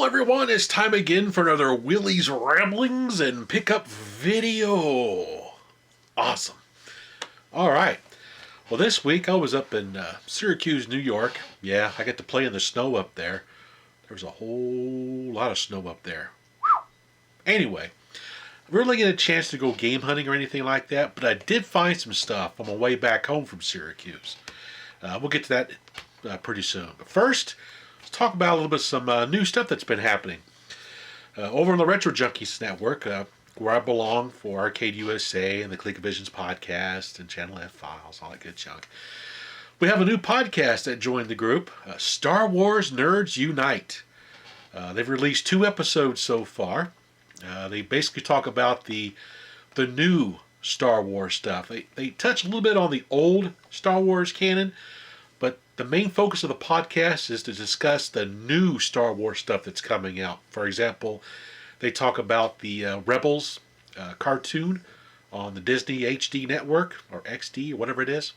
everyone, it's time again for another Willie's Ramblings and Pickup Video. Awesome. Alright. Well, this week I was up in Syracuse, New York. Yeah, I got to play in the snow up there. There's a whole lot of snow up there. Whew. Anyway, I really get a chance to go game hunting or anything like that, but I did find some stuff on my way back home from Syracuse. We'll get to that pretty soon. But first, let's talk about a little bit of some new stuff that's been happening. Over on the Retro Junkies Network, where I belong for Arcade USA and the ColecoVisions podcast and Channel F files, all that good junk. We have a new podcast that joined the group, Star Wars Nerds Unite. They've released 2 episodes so far. They basically talk about the new Star Wars stuff. They touch a little bit on the old Star Wars canon, but the main focus of the podcast is to discuss the new Star Wars stuff that's coming out. For example, they talk about the Rebels cartoon on the Disney HD network, or XD, or whatever it is.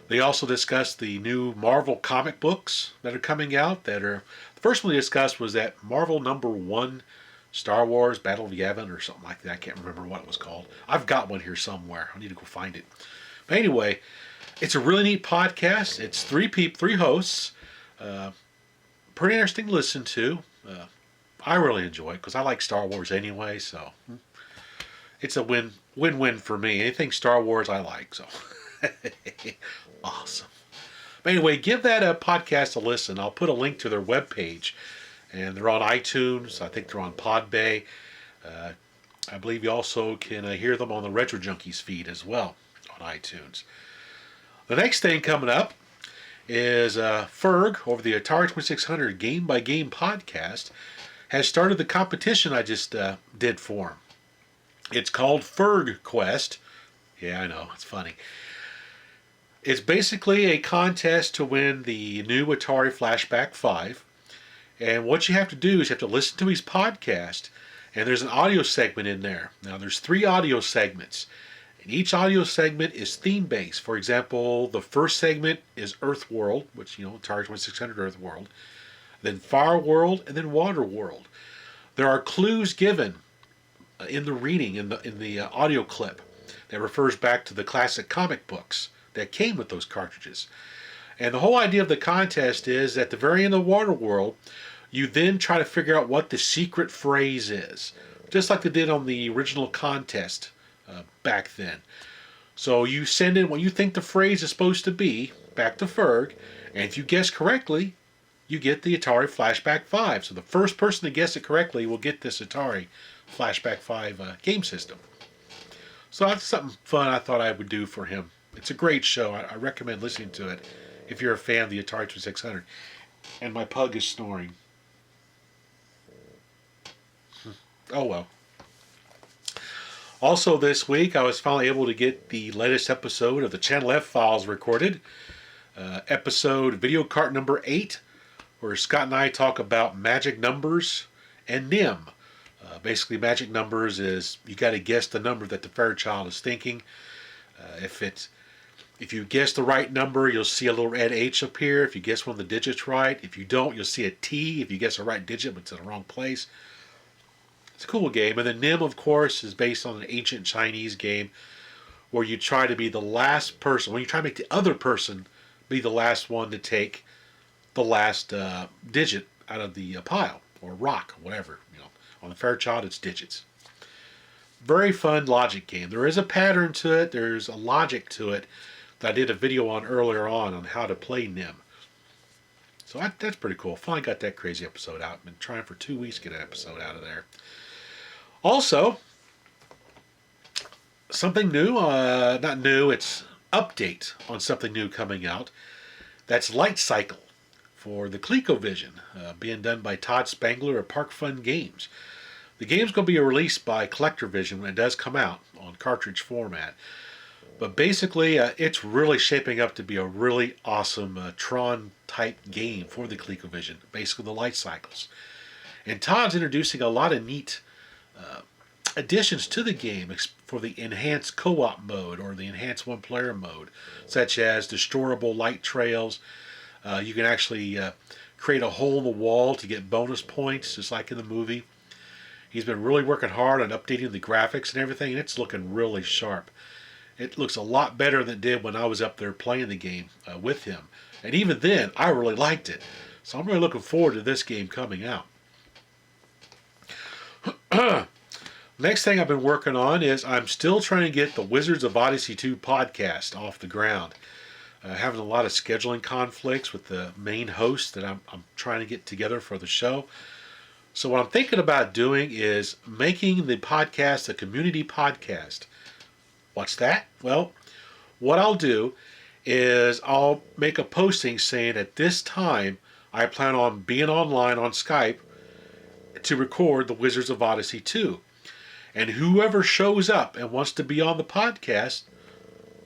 They also discuss the new Marvel comic books that are coming out. The first one they discussed was that Marvel #1 Star Wars Battle of Yavin or something like that. I can't remember what it was called. I've got one here somewhere. I need to go find it. But anyway, it's a really neat podcast. It's 3 hosts. Pretty interesting to listen to. I really enjoy it because I like Star Wars anyway, so it's a win-win for me. Anything Star Wars I like, so awesome. But anyway, give that podcast a listen. I'll put a link to their webpage, and they're on iTunes. I think they're on Podbay. I believe you also can hear them on the Retro Junkies feed as well on iTunes. The next thing coming up is Ferg over the Atari 2600 Game by Game podcast has started the competition I just did for him. It's called Ferg Quest. Yeah, I know, it's funny. It's basically a contest to win the new Atari Flashback 5. And what you have to do is you have to listen to his podcast, and there's an audio segment in there. Now, there's 3 audio segments, and each audio segment is theme-based. For example, the first segment is Earth World, which, Atari 2600 Earth World, then Fire World, and then Water World. There are clues given in the reading, in the audio clip, that refers back to the classic comic books that came with those cartridges. And the whole idea of the contest is at the very end of Water World, you then try to figure out what the secret phrase is, just like they did on the original contest back then. So you send in what you think the phrase is supposed to be back to Ferg, and if you guess correctly, you get the Atari Flashback 5. So the first person to guess it correctly will get this Atari Flashback 5 game system. So that's something fun I thought I would do for him. It's a great show. I recommend listening to it if you're a fan of the Atari 2600. And my pug is snoring. Oh well. Also this week, I was finally able to get the latest episode of the Channel F files recorded. Episode video cart number 8, where Scott and I talk about magic numbers and NIM. Basically, magic numbers is you got to guess the number that the Fairchild is thinking. If you guess the right number, you'll see a little red H appear. If you guess one of the digits right, if you don't, you'll see a T. If you guess the right digit, but it's in the wrong place. It's a cool game. And then NIM, of course, is based on an ancient Chinese game where you try to be the last person. When you try to make the other person be the last one to take the last digit out of the pile or rock or whatever. On the Fairchild, it's digits. Very fun logic game. There is a pattern to it. There's a logic to it that I did a video on earlier on how to play NIM. So that's pretty cool. Finally got that crazy episode out. Been trying for 2 weeks to get an episode out of there. Also, something new. Not new. It's update on something new coming out. That's Light Cycle for the ColecoVision, being done by Todd Spangler of Park Fun Games. The game's going to be released by CollectorVision when it does come out on cartridge format. But basically, it's really shaping up to be a really awesome Tron-type game for the ColecoVision, basically the light cycles. And Todd's introducing a lot of neat additions to the game for the enhanced co-op mode or the enhanced one-player mode, such as destroyable light trails. You can actually create a hole in the wall to get bonus points, just like in the movie. He's been really working hard on updating the graphics and everything, and it's looking really sharp. It looks a lot better than it did when I was up there playing the game with him. And even then, I really liked it. So I'm really looking forward to this game coming out. Next thing I've been working on is I'm still trying to get the Wizards of Odyssey 2 podcast off the ground. Having a lot of scheduling conflicts with the main host that I'm trying to get together for the show. So what I'm thinking about doing is making the podcast a community podcast. What's that? Well, what I'll do is I'll make a posting saying at this time I plan on being online on Skype to record the Wizards of Odyssey 2. And whoever shows up and wants to be on the podcast,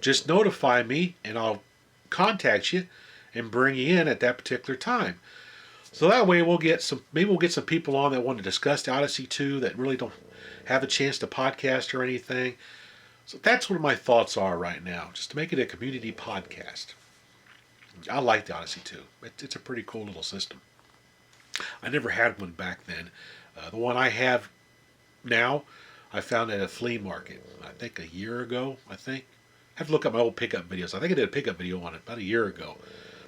just notify me and I'll contact you and bring you in at that particular time. So that way we'll get some people on that want to discuss the Odyssey 2 that really don't have a chance to podcast or anything. So that's what my thoughts are right now, just to make it a community podcast. I like the Odyssey 2. It's a pretty cool little system. I never had one back then. The one I have now, I found at a flea market, I think a year ago, I have to look up my old pickup videos. I think I did a pickup video on it about a year ago.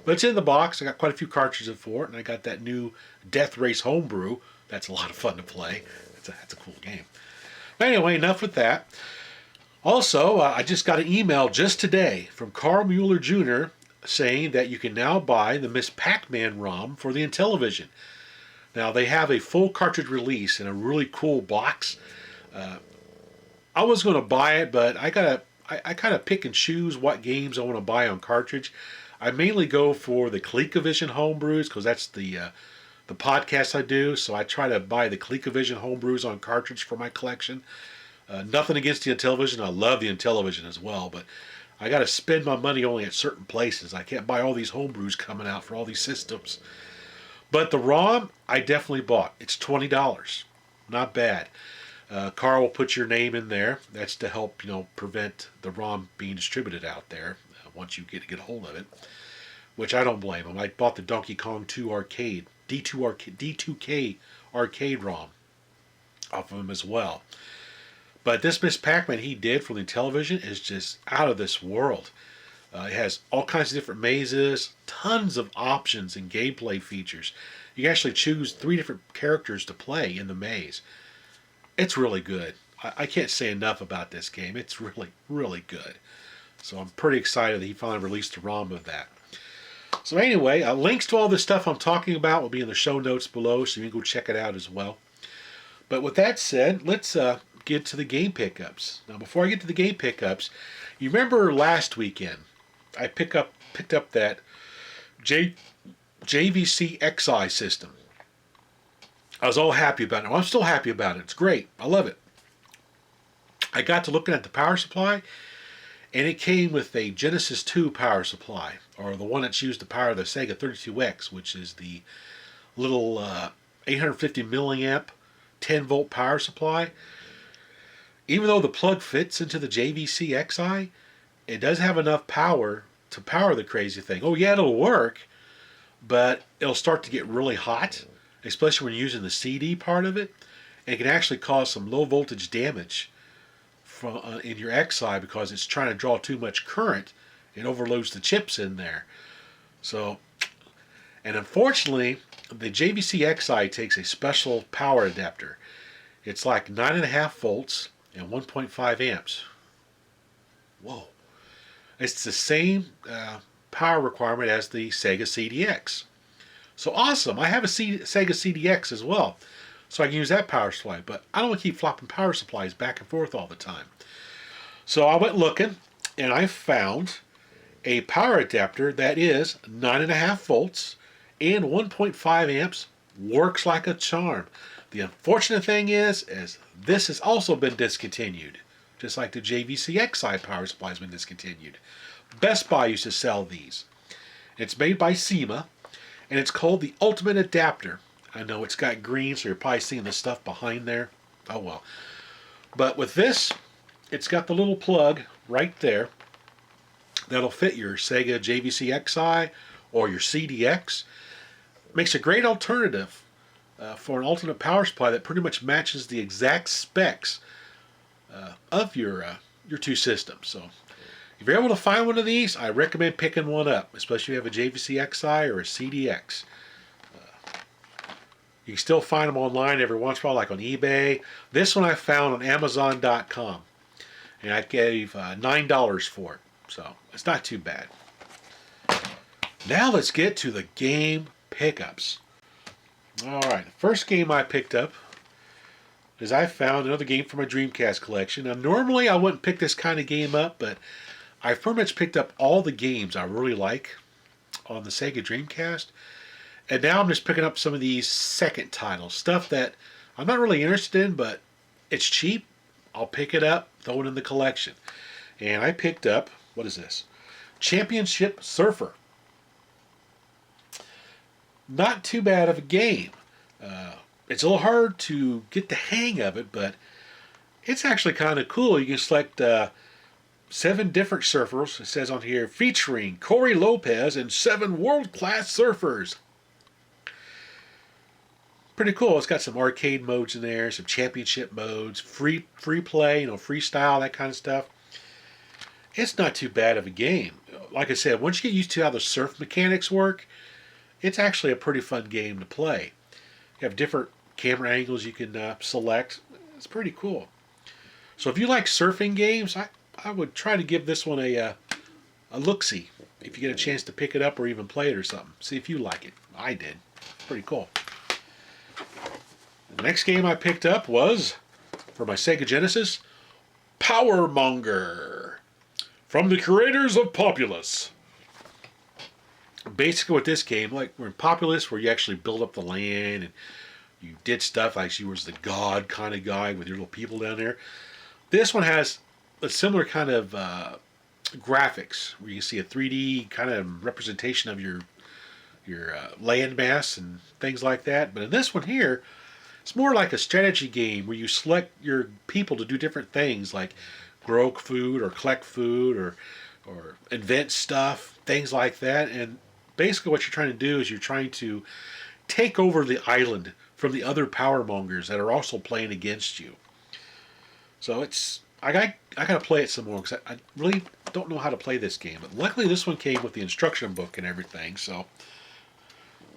But it's in the box. I got quite a few cartridges for it, and I got that new Death Race homebrew. That's a lot of fun to play. That's a cool game. But anyway, enough with that. Also, I just got an email just today from Carl Mueller Jr. saying that you can now buy the Miss Pac-Man ROM for the Intellivision. Now, they have a full cartridge release in a really cool box. I was going to buy it, but I kind of pick and choose what games I want to buy on cartridge. I mainly go for the ColecoVision homebrews because that's the podcast I do. So I try to buy the ColecoVision homebrews on cartridge for my collection. Nothing against the Intellivision. I love the Intellivision as well, but I got to spend my money only at certain places. I can't buy all these homebrews coming out for all these systems. But the ROM, I definitely bought. It's $20. Not bad. Carl will put your name in there. That's to help, prevent the ROM being distributed out there once you get a hold of it, which I don't blame him. I bought the Donkey Kong 2 arcade, D2K arcade ROM off of him as well. But this Miss Pac-Man he did for the Intellivision is just out of this world. It has all kinds of different mazes, tons of options and gameplay features. You can actually choose 3 different characters to play in the maze. It's really good. I can't say enough about this game. It's really, really good. So I'm pretty excited that he finally released a ROM of that. So anyway, links to all this stuff I'm talking about will be in the show notes below, so you can go check it out as well. But with that said, let's get to the game pickups. Now, before I get to the game pickups, you remember last weekend I picked up that JVC XI system. I was all happy about it. Well, I'm still happy about it. It's great. I love it. I got to looking at the power supply, and it came with a Genesis 2 power supply, or the one that's used to power the Sega 32X, which is the little 850 milliamp 10-volt power supply. Even though the plug fits into the JVC XI, it does have enough power to power the crazy thing. Oh yeah, it'll work, but it'll start to get really hot, especially when you're using the CD part of it. And it can actually cause some low voltage damage in your XI because it's trying to draw too much current. It overloads the chips in there. So, and unfortunately, the JVC XI takes a special power adapter. It's like 9.5 volts and 1.5 amps. Whoa. It's the same power requirement as the Sega CDX. So awesome. I have a Sega CDX as well. So I can use that power supply. But I don't want to keep flopping power supplies back and forth all the time. So I went looking and I found a power adapter that is 9.5 volts and 1.5 amps. Works like a charm. The unfortunate thing is this has also been discontinued. Just like the JVC XI power supply has been discontinued. Best Buy used to sell these. It's made by SEMA, and it's called the Ultimate Adapter. I know it's got green, so you're probably seeing the stuff behind there. Oh well. But with this, it's got the little plug right there that'll fit your Sega JVC XI or your CDX. makes a great alternative for an alternate power supply that pretty much matches the exact specs of your two systems. So if you're able to find one of these, I recommend picking one up, especially if you have a JVC XI or a CDX. You can still find them online every once in a while, like on eBay. This one I found on Amazon.com, and I gave $9 for it, so it's not too bad. Now let's get to the game pickups. All right, the first game I picked up is I found another game from my Dreamcast collection. Now, normally I wouldn't pick this kind of game up, but I pretty much picked up all the games I really like on the Sega Dreamcast. And now I'm just picking up some of these second titles, stuff that I'm not really interested in, but it's cheap. I'll pick it up, throw it in the collection. And I picked up, what is this? Championship Surfer. Not too bad of a game. It's a little hard to get the hang of it, but it's actually kind of cool. You can select 7 different surfers. It says on here, featuring Corey Lopez and 7 world-class surfers. Pretty cool. It's got some arcade modes in there, some championship modes, free play, freestyle, that kind of stuff. It's not too bad of a game. Like I said, once you get used to how the surf mechanics work, it's actually a pretty fun game to play. You have different camera angles you can select. It's pretty cool. So if you like surfing games, I would try to give this one a look-see. If you get a chance to pick it up or even play it or something. See if you like it. I did. Pretty cool. The next game I picked up was, for my Sega Genesis, Power Monger, from the creators of Populous. Basically with this game, like we're in Populous, where you actually build up the land and you did stuff like you was the god kind of guy with your little people down there. This one has a similar kind of graphics, where you see a 3D kind of representation of your land mass and things like that. But in this one here, it's more like a strategy game where you select your people to do different things, like grow food or collect food or invent stuff, things like that. And basically what you're trying to do is you're trying to take over the island from the other power mongers that are also playing against you. So I got to play it some more, because I really don't know how to play this game. But luckily this one came with the instruction book and everything, so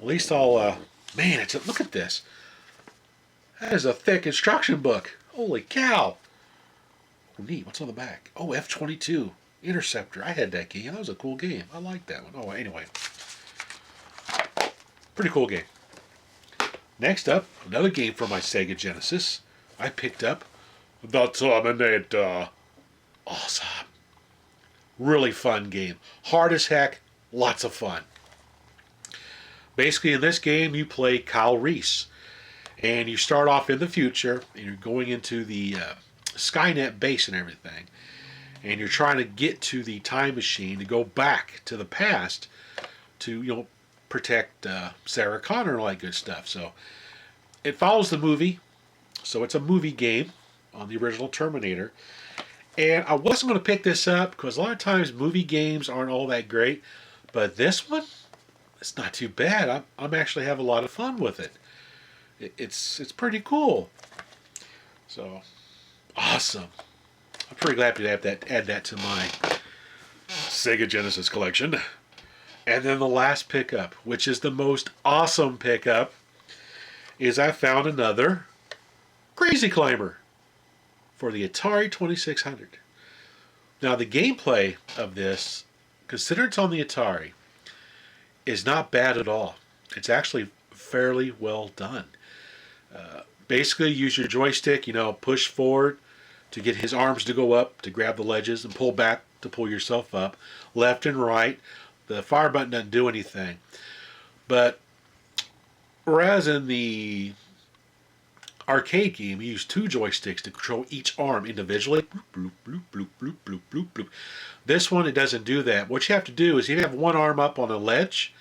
at least I'll man, look at this. That is a thick instruction book. Holy cow. Oh, neat. What's on the back? Oh, F-22 Interceptor. I had that game. That was a cool game. I like that one. Oh, anyway. Pretty cool game. Next up, another game from my Sega Genesis. I picked up The Terminator. Awesome. Really fun game. Hard as heck. Lots of fun. Basically, in this game, you play Kyle Reese. And you start off in the future, and you're going into the Skynet base and everything. And you're trying to get to the time machine to go back to the past to, protect Sarah Connor and all that good stuff. So it follows the movie. So it's a movie game on the original Terminator. And I wasn't going to pick this up because a lot of times movie games aren't all that great. But this one, it's not too bad. I'm actually having a lot of fun with it. It's pretty cool. So awesome. I'm pretty glad to add that to my Sega Genesis collection. And then the last pickup, which is the most awesome pickup, is I found another Crazy Climber for the Atari 2600. Now the gameplay of this, considering it's on the Atari, is not bad at all. It's actually fairly well done. Basically, use your joystick, push forward to get his arms to go up to grab the ledges, and pull back to pull yourself up. Left and right. The fire button doesn't do anything. But whereas in the arcade game, you use 2 joysticks to control each arm individually. Bloop, bloop, bloop, bloop, bloop, bloop, bloop. This one, it doesn't do that. What you have to do is you have one arm up on a ledge.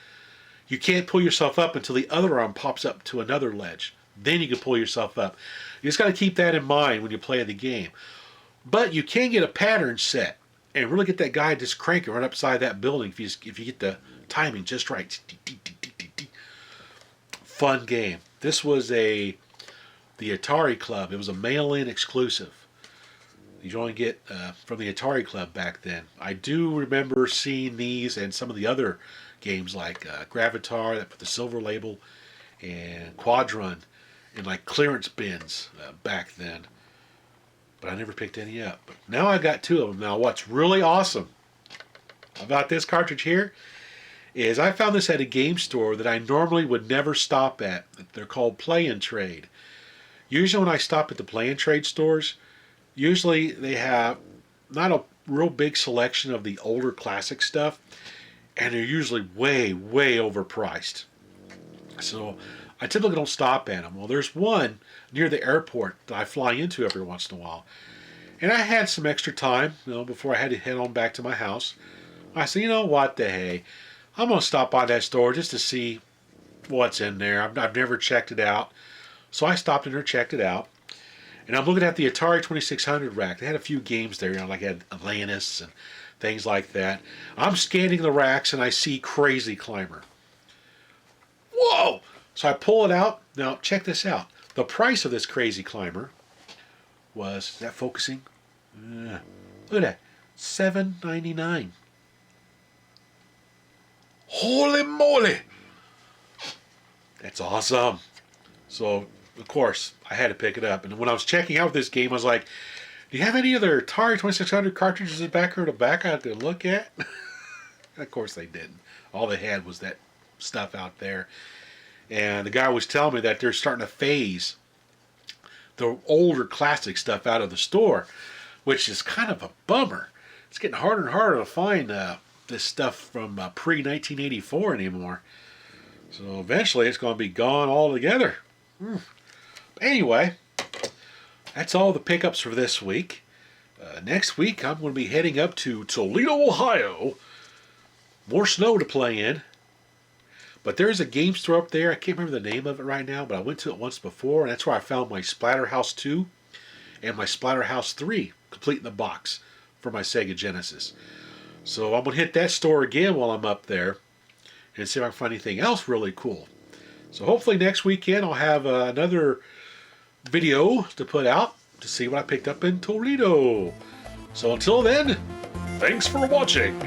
You can't pull yourself up until the other arm pops up to another ledge. Then you can pull yourself up. You just got to keep that in mind when you play the game. But you can get a pattern set and really get that guy just cranking right upside that building if you get the timing just right. fun game. This was the Atari Club. It was a mail-in exclusive. You only get from the Atari Club back then. I do remember seeing these and some of the other games like Gravitar that put the silver label and Quadrun in like clearance bins back then. But I never picked any up. But now I got two of them. Now what's really awesome about this cartridge here is I found this at a game store that I normally would never stop at. They're called Play and Trade. Usually when I stop at the Play and Trade stores, usually they have not a real big selection of the older classic stuff, and they're usually way, way overpriced. So I typically don't stop at them. Well, there's one near the airport that I fly into every once in a while. And I had some extra time, before I had to head on back to my house. I said, you know what the hey, I'm going to stop by that store just to see what's in there. I've never checked it out. So I stopped in there, checked it out. And I'm looking at the Atari 2600 rack. They had a few games there, like had Atlantis and things like that. I'm scanning the racks and I see Crazy Climber. Whoa! So I pull it out. Now, check this out. The price of this Crazy Climber was, is that focusing? Look at that. $7.99. Holy moly! That's awesome. So, of course, I had to pick it up. And when I was checking out this game, I was like, do you have any other Atari 2600 cartridges in the back or the back I could look at? Of course they didn't. All they had was that stuff out there. And the guy was telling me that they're starting to phase the older classic stuff out of the store, which is kind of a bummer. It's getting harder and harder to find this stuff from pre-1984 anymore. So eventually it's going to be gone altogether. Anyway, that's all the pickups for this week. Next week I'm going to be heading up to Toledo, Ohio. More snow to play in. But there's a game store up there. I can't remember the name of it right now, but I went to it once before, and that's where I found my Splatterhouse 2 and my Splatterhouse 3 complete in the box for my Sega Genesis. So I'm going to hit that store again while I'm up there and see if I can find anything else really cool. So hopefully next weekend I'll have another video to put out to see what I picked up in Toledo. So until then, thanks for watching.